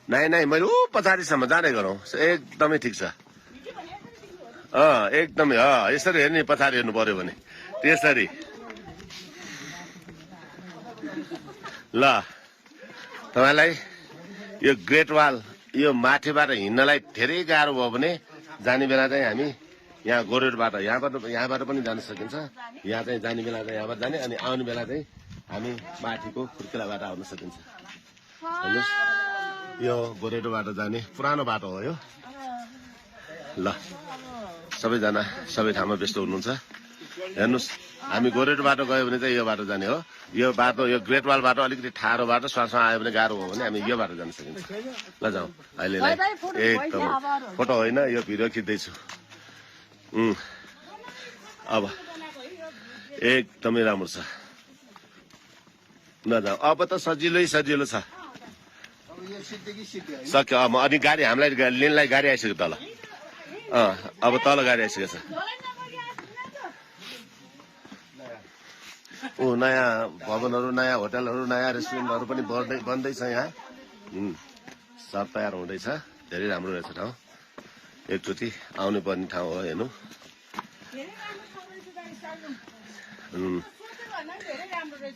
नाइ नाइ मैले पछाडिसम्म जाँदै गरौँ एकदमै ठिक छ एकदमै यसरी हेर्ने पछाडि हेर्नु पर्यो भने त्यसरी ल तपाईलाई यो ग्रेट वाल यो माथिबाट हिँड्नलाई धेरै गाह्रो भयो भने जाने बेला चाहिँ हामी यहाँ गोरेटबाट यहाँबाट पनि जान सकिन्छ यहाँ चाहिँ जाने बेला चाहिँ यहाँबाट जाने अनि आउने बेला चाहिँ हामी माथिको खुर्किलाबाट आउन सकिन्छ हेर्नुहोस् यो गोरेटोबाट जाने पुरानो बाटो हो यो ल सबैजना सबै ठाउँमा व्यस्त हुनुहुन्छ हेर्नुहोस् हामी गोरेटो बाटो गयो भने चाहिँ यो बाटो जाने हो यो बाटो यो ग्रेट वाल बाटो अलिकति ठाडो बाटो स्वासमा आयो भने गाह्रो हो भने हामी यो बाटो जान सकिन्छ ल जाउँ अहिलेलाई एकदम फोटो होइन यो भिडियो खिच्दैछु अब एकदमै राम्रो छ ल जाउँ अब त सजिलो छ सक्यो अब अनि गाडी हामीलाई लिनलाई गाडी आइसक्यो तल अब तल गाडी आइसकेको छ नयाँ भवनहरू नयाँ होटलहरू नयाँ रेस्टुरेन्टहरू पनि बन्दैछ यहाँ सब तयार हुँदैछ धेरै राम्रो रहेछ ठाउँ एकचोटि आउनु पर्ने ठाउँ हो हेर्नु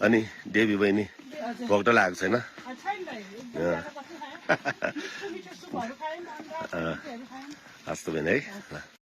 अनि देवी बहिनी भोग्टो लागेको छैन हस्तो बहिनी है